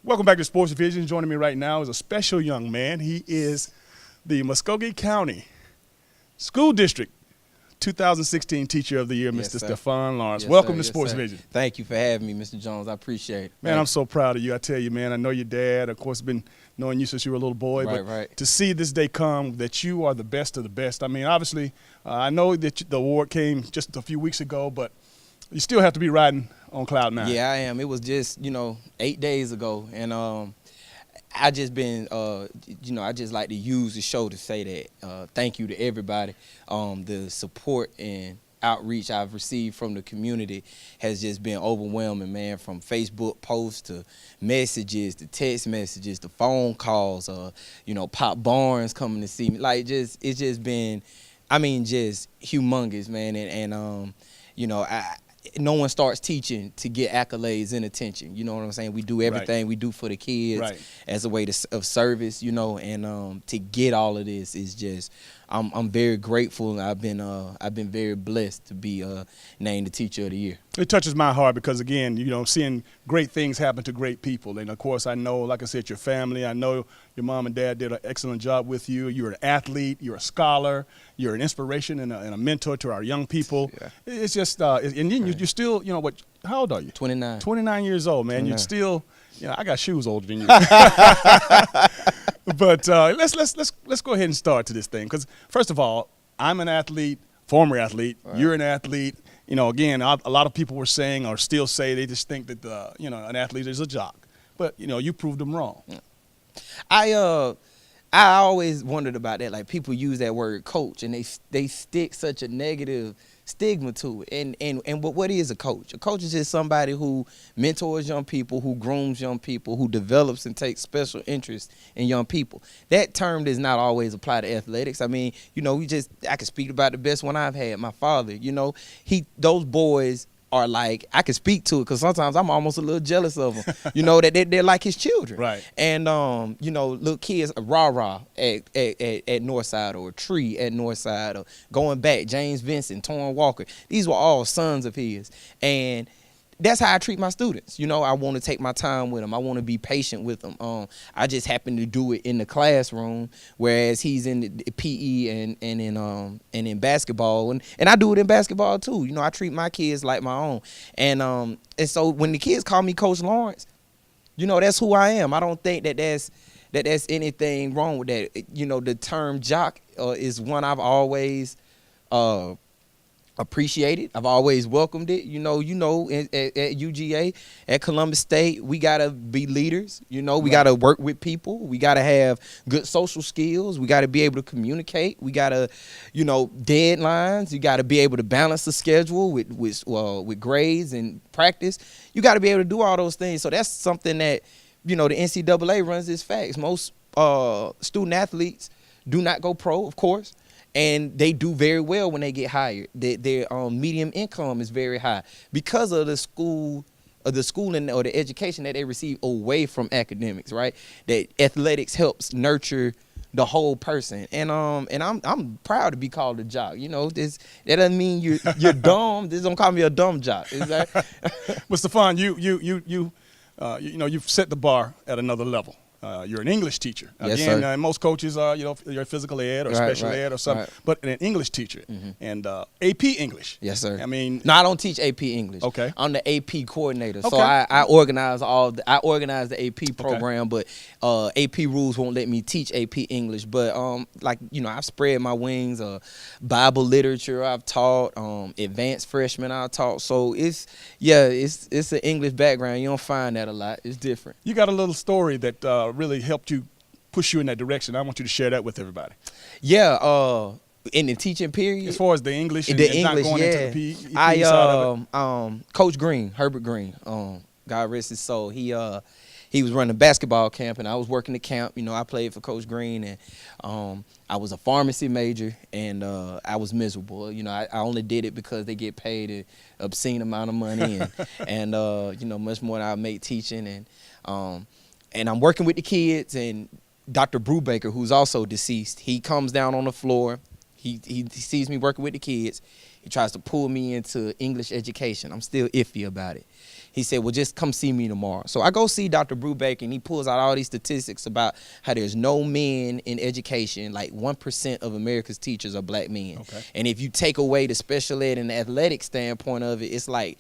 Welcome back to Sports Vision. Joining me right now is a special young man. He is the Muskogee County School District 2016 Teacher of the Year, Yes, Mr. sir. Stefan Lawrence. Yes, Welcome sir. to Yes, Sports sir. Vision. Thank you for having me, Mr. Jones. I appreciate it. Man, I'm so proud of you. I tell you, man, I know your dad. Of course, been knowing you since you were a little boy. Right, but right. to see this day come that you are the best of the best. I mean, obviously, I know that the award came just a few weeks ago, but you still have to be riding on cloud nine. Yeah, I am. It was just, 8 days ago. And I just been, I just like to use the show to say that thank you to everybody. The support and outreach I've received from the community has just been overwhelming, man, from Facebook posts to messages to text messages to phone calls, Pop Barnes coming to see me. It's just been, just humongous, man. And no one starts teaching to get accolades and attention. You know what I'm saying? We do everything we do for the kids as a way of service, and to get all of this is just, I'm very grateful, and I've been very blessed to be named the Teacher of the Year. It touches my heart because, again, seeing great things happen to great people. And, of course, I know, like I said, your family. I know your mom and dad did an excellent job with you. You're an athlete. You're a scholar. You're an inspiration and a mentor to our young people. Yeah. It's just and then you're still, how old are you? 29. 29 years old, man. 29. You're still, I got shoes older than you. But let's go ahead and start to this thing because, first of all, I'm an athlete, former athlete. Right. You're an athlete. Again, a lot of people were saying or still say they just think that an athlete is a jock. But you proved them wrong. I always wondered about that. Like, people use that word coach and they stick such a negative stigma to it. And what is a coach? A coach is just somebody who mentors young people, who grooms young people, who develops and takes special interest in young people. That term does not always apply to athletics. I can speak about the best one I've had. My father, those boys are like, I can speak to it because sometimes I'm almost a little jealous of them, that they're like his children. Right. And, little kids, rah-rah at Northside, or Tree at Northside, or going back, James Vincent, Torrin Walker. These were all sons of his. And that's how I treat my students. I want to take my time with them. I want to be patient with them. I just happen to do it in the classroom, whereas he's in the PE and in basketball, and I do it in basketball too. I treat my kids like my own, and so when the kids call me Coach Lawrence, that's who I am. I don't think that's anything wrong with that. The term jock is one I've always appreciated. I've always welcomed it. At UGA, at Columbus State, we gotta be leaders. We gotta work with people. We gotta have good social skills. We gotta be able to communicate. We gotta, deadlines. You gotta be able to balance the schedule with grades and practice. You gotta be able to do all those things. So that's something that, the NCAA runs as facts. Most student athletes do not go pro, of course. And they do very well when they get hired. Their median income is very high because of the schooling or the education that they receive away from academics, right? That athletics helps nurture the whole person. And I'm proud to be called a jock. That doesn't mean you're dumb. This don't call me a dumb jock. Is that? Well, Stefan, you've set the bar at another level. You're an English teacher. Yes, Again, sir. Most coaches are, you're physical ed or special ed or something, but an English teacher and AP English. Yes, sir. No, I don't teach AP English. Okay. I'm the AP coordinator, okay. so I organize the AP program, but AP rules won't let me teach AP English. But I've spread my wings. Bible literature I've taught. Advanced freshman I've taught. So it's an English background. You don't find that a lot. It's different. You got a little story that really helped you push you in that direction. I want you to share that with everybody. Yeah, in the teaching period. As far as the English and English, not going into the PE side of it. Coach Green, Herbert Green, God rest his soul. He was running a basketball camp, and I was working the camp. I played for Coach Green, and I was a pharmacy major, and I was miserable. I only did it because they get paid an obscene amount of money, and much more than I make teaching, and I'm working with the kids, and Dr. Brubaker, who's also deceased, he comes down on the floor. He sees me working with the kids. He tries to pull me into English education. I'm still iffy about it. He said, well, just come see me tomorrow. So I go see Dr. Brubaker, and he pulls out all these statistics about how there's no men in education. Like 1% of America's teachers are black men. Okay. And if you take away the special ed and the athletic standpoint of it, it's like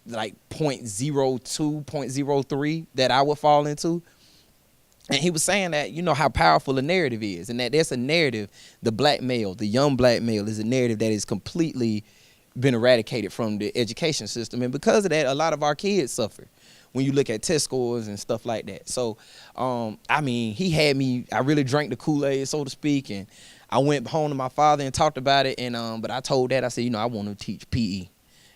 0.02, 0.03 that I would fall into. And he was saying that, you know, how powerful a narrative is, and that there's a narrative, the black male, the young black male is a narrative that is completely been eradicated from the education system. And because of that, a lot of our kids suffer when you look at test scores and stuff like that. So, I mean, he had me, I really drank the Kool-Aid, so to speak, and I went home to my father and talked about it. And but I told Dad, I said, you know, I want to teach PE.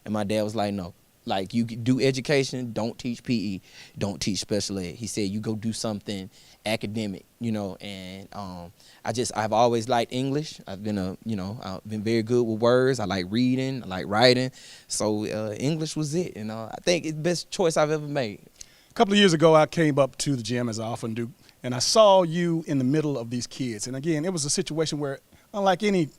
And my dad was like, no. Like, you do education, don't teach PE, don't teach special ed. He said, you go do something academic, you know. And I've always liked English. I've been I've been very good with words. I like reading, I like writing. So English was it. And I think it's the best choice I've ever made. A couple of years ago, I came up to the gym, as I often do, and I saw you in the middle of these kids. And again, it was a situation where, unlike any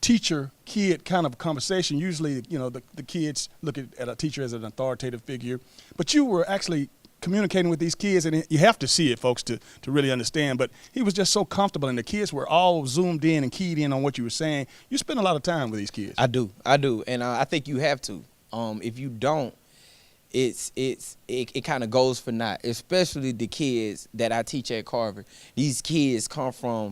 teacher-kid kind of conversation, usually, you know, the kids look at a teacher as an authoritative figure. But you were actually communicating with these kids, and you have to see it, folks, to really understand. But he was just so comfortable, and the kids were all zoomed in and keyed in on what you were saying. You spend a lot of time with these kids. I do. And I think you have to. If you don't, it kind of goes for naught, especially the kids that I teach at Carver. A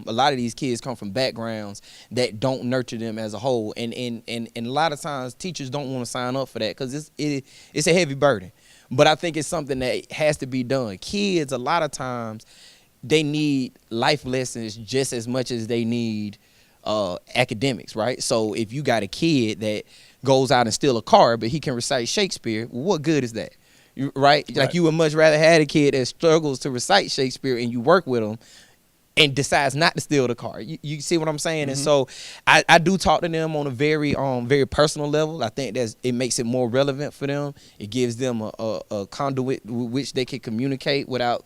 lot of these kids come from backgrounds that don't nurture them as a whole. And a lot of times teachers don't want to sign up for that because it's a heavy burden. But I think it's something that has to be done. Kids, a lot of times, they need life lessons just as much as they need academics, right? So if you got a kid that goes out and steal a car, but he can recite Shakespeare, well, what good is that? Right? Like, you would much rather have a kid that struggles to recite Shakespeare and you work with him and decides not to steal the car. You see what I'm saying? Mm-hmm. And so I do talk to them on a very personal level. I think it makes it more relevant for them. It gives them a conduit with which they can communicate without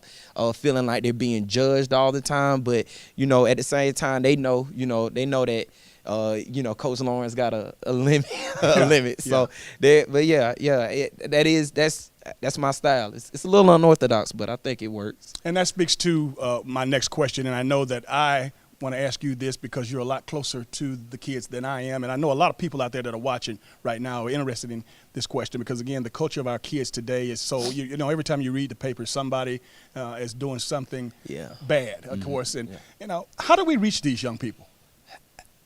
feeling like they're being judged all the time. But, you know, at the same time, they know that Coach Lawrence got a limit, limit. So, that's my style. It's a little unorthodox, but I think it works. And that speaks to my next question. And I know that I want to ask you this because you're a lot closer to the kids than I am. And I know a lot of people out there that are watching right now are interested in this question because, again, the culture of our kids today is so, you know, every time you read the paper, somebody is doing something bad, of course. And, you know, how do we reach these young people?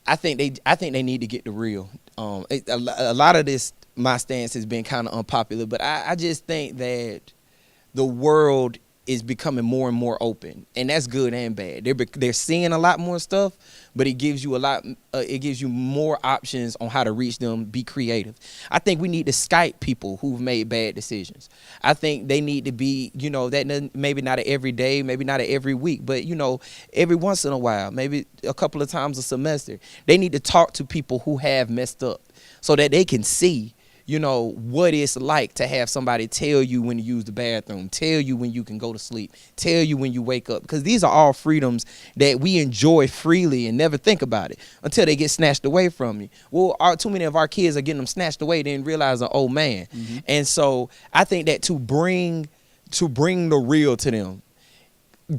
I think they need to get the real. A lot of this, my stance has been kind of unpopular, but I just think that the world is becoming more and more open, and that's good and bad. They're seeing a lot more stuff, but it gives you it gives you more options on how to reach them. Be creative. I think we need to Skype people who've made bad decisions. I think they need to be, you know, that maybe not every day, maybe not every week, but, you know, every once in a while, maybe a couple of times a semester. They need to talk to people who have messed up so that they can see, you know, what it's like to have somebody tell you when to use the bathroom, tell you when you can go to sleep, tell you when you wake up. Because these are all freedoms that we enjoy freely and never think about it until they get snatched away from you. Well, too many of our kids are getting them snatched away, then realize, oh man. Mm-hmm. And so I think that to bring the real to them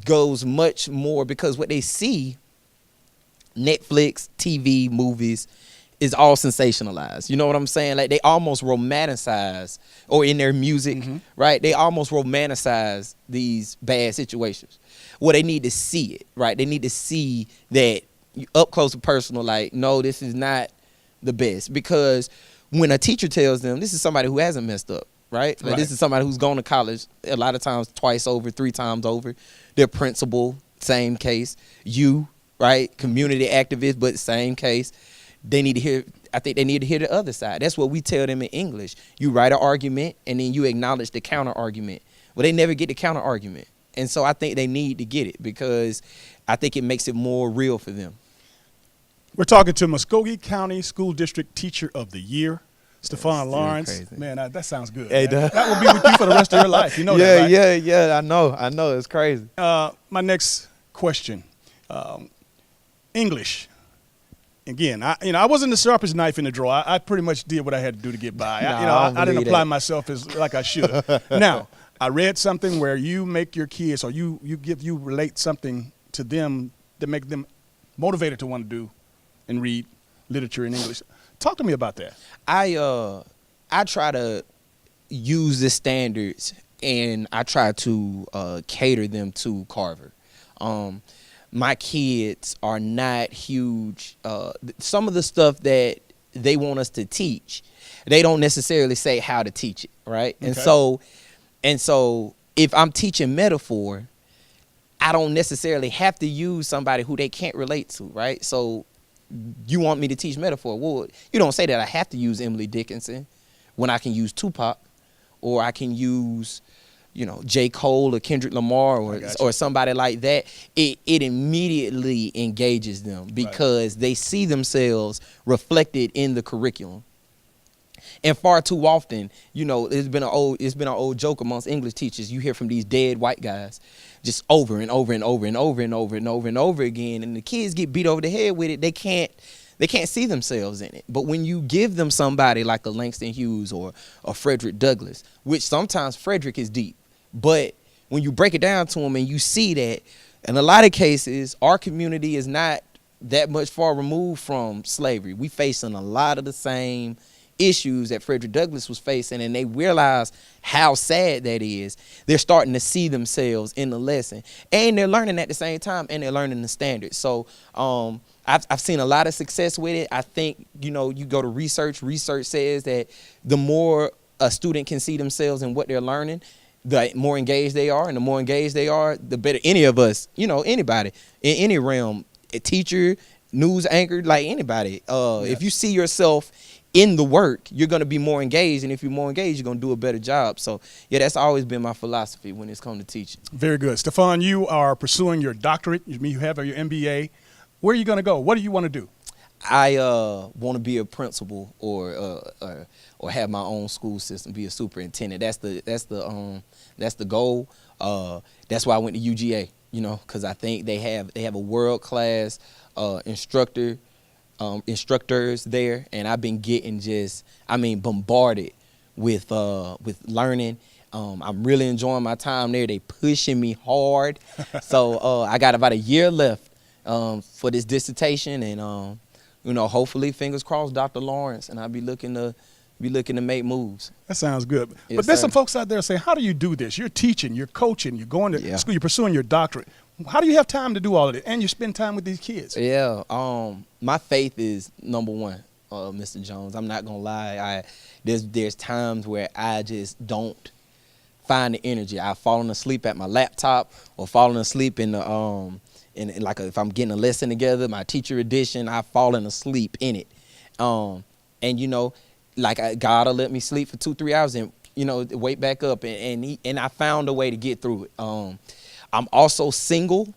goes much more, because what they see, Netflix, TV, movies, is all sensationalized. You know what I'm saying? Like, they almost romanticize, or in their music, right? They almost romanticize these bad situations. Well, they need to see it, right? They need to see that up close and personal, like, no, this is not the best. Because when a teacher tells them, this is somebody who hasn't messed up, right? Like, this is somebody who's gone to college a lot of times, twice over, 3 times over. Their principal, same case. You, right? Community activist, but same case. I think they need to hear the other side. That's what we tell them in English. You write an argument, and then you acknowledge the counter argument. Well, they never get the counter argument. And so I think they need to get it, because I think it makes it more real for them. We're talking to Muskogee County School District Teacher of the Year, Stefan Lawrence. Crazy. Man, that sounds good. Hey, that will be with you for the rest of your life. You know that, right? Yeah. I know. It's crazy. My next question, English. again, I wasn't the sharpest knife in the drawer. I pretty much did what I had to do to get by. I didn't apply myself as like I should. Now, I read something where you make your kids, or you relate something to them that make them motivated to want to do and read literature in English. Talk to me about that. I try to use the standards, and I try to cater them to Carver. My kids are not huge. Some of the stuff that they want us to teach, they don't necessarily say how to teach it, right? Okay. And so if I'm teaching metaphor, I don't necessarily have to use somebody who they can't relate to, right? So you want me to teach metaphor. Well, you don't say that I have to use Emily Dickinson when I can use Tupac, or I can use, J. Cole or Kendrick Lamar or somebody like that. It immediately engages them because they see themselves reflected in the curriculum. And far too often, it's been an old joke amongst English teachers. You hear from these dead white guys just over and over and over and over and over and over and over again, and the kids get beat over the head with it. They can't see themselves in it. But when you give them somebody like a Langston Hughes or a Frederick Douglass, which sometimes Frederick is deep, but when you break it down to them and you see that in a lot of cases our community is not that much far removed from slavery. We facing a lot of the same issues that Frederick Douglass was facing, and they realize how sad that is. They're starting to see themselves in the lesson, and they're learning at the same time, and they're learning the standards. So I've seen a lot of success with it. I think, you go to research says that the more a student can see themselves in what they're learning, the more engaged they are, and the more engaged they are, the better. Any of us, anybody in any realm, a teacher, news anchor, like anybody, if you see yourself in the work, you're going to be more engaged, and if you're more engaged, you're going to do a better job. So, yeah, that's always been my philosophy when it's come to teaching. Very good. Stefan, you are pursuing your doctorate. You have your MBA. Where are you going to go? What do you want to do? I want to be a principal or have my own school system, be a superintendent. That's the goal. That's why I went to UGA, because I think they have a world-class instructors there, and I've been getting bombarded with learning. I'm really enjoying my time there. They pushing me hard. So I got about a year left for this dissertation, and hopefully, fingers crossed, Dr. Lawrence, and I'll be looking to make moves. That sounds good. Yes, but there's some folks out there saying, how do you do this? You're teaching, you're coaching, you're going to school, you're pursuing your doctorate. How do you have time to do all of it? And you spend time with these kids. Yeah. My faith is number one, Mr. Jones. I'm not gonna lie. There's times where I just don't find the energy. I've fallen asleep at my laptop, or fallen asleep in the if I'm getting a lesson together, my teacher edition, I've fallen asleep in it. God will let me sleep for 2-3 hours and wake back up, and I found a way to get through it. I'm also single,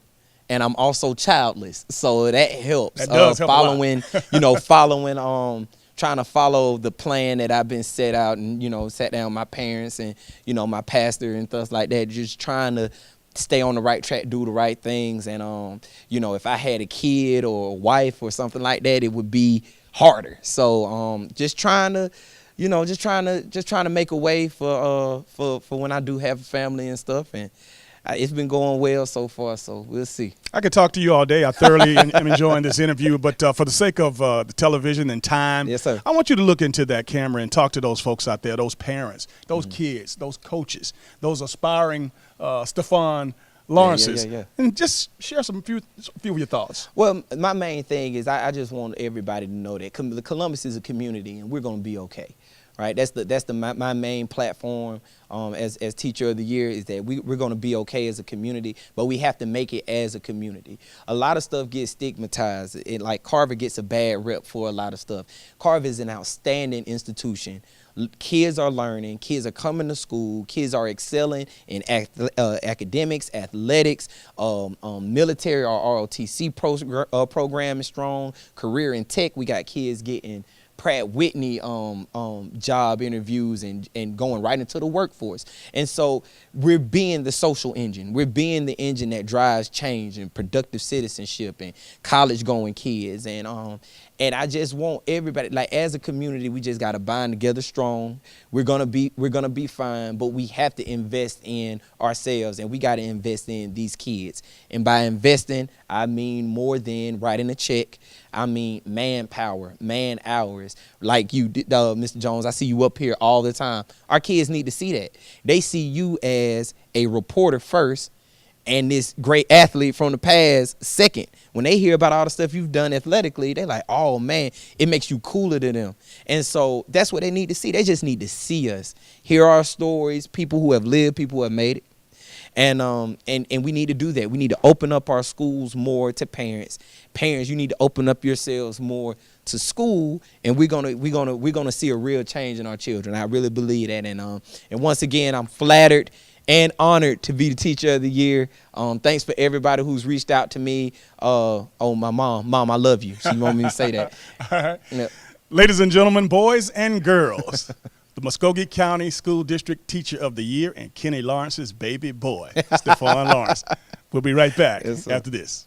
and I'm also childless, so that helps. That does help following, trying to follow the plan that I've been set out, and sat down with my parents and my pastor and stuff like that, just trying to stay on the right track, do the right things, and if I had a kid or a wife or something like that, it would be harder. So just trying to make a way for when I do have a family and stuff, and it's been going well so far, so we'll see. I could talk to you all day. I thoroughly am enjoying this interview, but for the sake of the television and time, yes, sir, I want you to look into that camera and talk to those folks out there, those parents, those kids, those coaches, those aspiring Stefan Lawrences, and just share few of your thoughts. Well, my main thing is I just want everybody to know that Columbus is a community, and we're going to be okay. Right, that's my main platform as Teacher of the Year, is that we're going to be okay as a community, but we have to make it as a community. A lot of stuff gets stigmatized. Like Carver gets a bad rep for a lot of stuff. Carver is an outstanding institution. Kids are learning. Kids are coming to school. Kids are excelling in academics, athletics, military. Our ROTC program is strong. Career in tech, we got kids getting Pratt Whitney job interviews and going right into the workforce. And so we're being the social engine. We're being the engine that drives change and productive citizenship and college going kids. And And I just want everybody, like as a community, we just gotta bind together strong. We're gonna be fine, but we have to invest in ourselves, and we gotta invest in these kids. And by investing, I mean more than writing a check. I mean manpower, man hours. Like you, Mr. Jones, I see you up here all the time. Our kids need to see that. They see you as a reporter first, and this great athlete from the past second. When they hear about all the stuff you've done athletically, they're like, oh man, it makes you cooler to them. And so that's what they need to see. They just need to see us, hear our stories, people who have lived, people who have made it. And we need to do that. We need to open up our schools more to parents. Parents, you need to open up yourselves more to school, and we're gonna see a real change in our children. I really believe that. And once again, I'm flattered and honored to be the Teacher of the Year. Thanks for everybody who's reached out to me. My mom, I love you. She want me to say that. All right. Yeah. Ladies and gentlemen, boys and girls, the Muskogee County School District Teacher of the Year and Kenny Lawrence's baby boy, Stefan Lawrence. We'll be right back Yes, sir. after this.